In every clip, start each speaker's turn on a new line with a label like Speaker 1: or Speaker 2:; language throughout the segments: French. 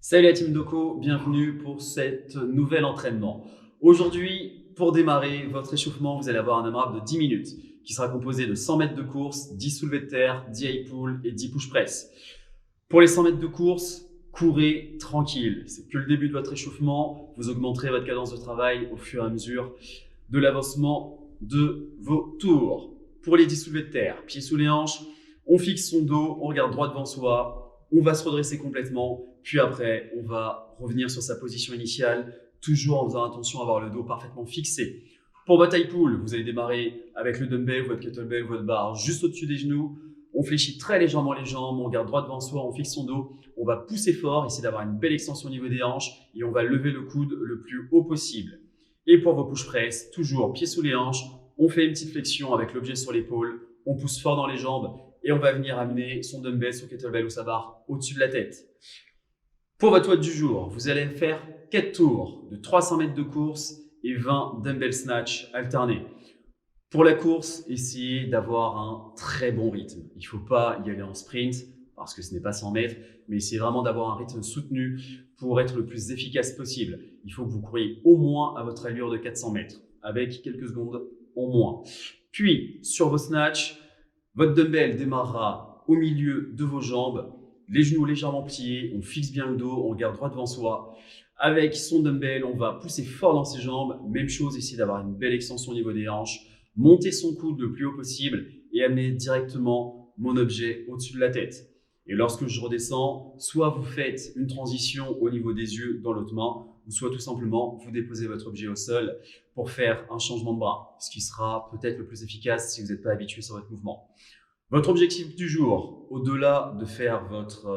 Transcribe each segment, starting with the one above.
Speaker 1: Salut la team Doko, bienvenue pour cet nouvel entraînement. Aujourd'hui, pour démarrer votre échauffement, vous allez avoir un AMRAP de 10 minutes qui sera composé de 100 mètres de course, 10 soulevés de terre, 10 high pull et 10 push press. Pour les 100 mètres de course, courez tranquille. C'est que le début de votre échauffement. Vous augmenterez votre cadence de travail au fur et à mesure de l'avancement de vos tours. Pour les 10 soulevés de terre, pieds sous les hanches, on fixe son dos, on regarde droit devant soi, on va se redresser complètement, puis après, on va revenir sur sa position initiale, toujours en faisant attention à avoir le dos parfaitement fixé. Pour votre high pull, vous allez démarrer avec le dumbbell, votre kettlebell, votre barre juste au-dessus des genoux. On fléchit très légèrement les jambes, on regarde droit devant soi, on fixe son dos, on va pousser fort, essayer d'avoir une belle extension au niveau des hanches et on va lever le coude le plus haut possible. Et pour vos push press, toujours pieds sous les hanches, on fait une petite flexion avec l'objet sur l'épaule, on pousse fort dans les jambes et on va venir amener son dumbbell, son kettlebell ou sa barre au-dessus de la tête. Pour votre WOD du jour, vous allez faire 4 tours de 300 mètres de course et 20 dumbbell snatch alternés. Pour la course, essayez d'avoir un très bon rythme. Il ne faut pas y aller en sprint parce que ce n'est pas 100 mètres, mais essayez vraiment d'avoir un rythme soutenu pour être le plus efficace possible. Il faut que vous couriez au moins à votre allure de 400 mètres avec quelques secondes en moins. Puis, sur vos snatchs, votre dumbbell démarrera au milieu de vos jambes, les genoux légèrement pliés, on fixe bien le dos, on regarde droit devant soi. Avec son dumbbell, on va pousser fort dans ses jambes. Même chose, essayer d'avoir une belle extension au niveau des hanches. Monter son coude le plus haut possible et amener directement mon objet au-dessus de la tête. Et lorsque je redescends, soit vous faites une transition au niveau des yeux dans l'autre main, ou soit tout simplement vous déposez votre objet au sol pour faire un changement de bras, ce qui sera peut-être le plus efficace si vous n'êtes pas habitué sur votre mouvement. Votre objectif du jour, au-delà de faire votre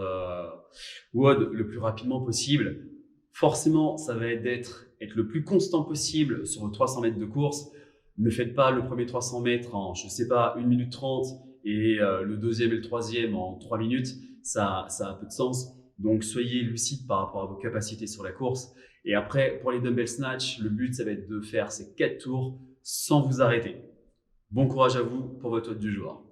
Speaker 1: WOD le plus rapidement possible, forcément, ça va être d'être le plus constant possible sur vos 300 mètres de course. Ne faites pas le premier 300 mètres en, je ne sais pas, 1 minute 30 et le deuxième et le troisième en 3 minutes. Ça a peu de sens. Donc, soyez lucide par rapport à vos capacités sur la course. Et après, pour les dumbbell snatch, le but, ça va être de faire ces 4 tours sans vous arrêter. Bon courage à vous pour votre WOD du jour.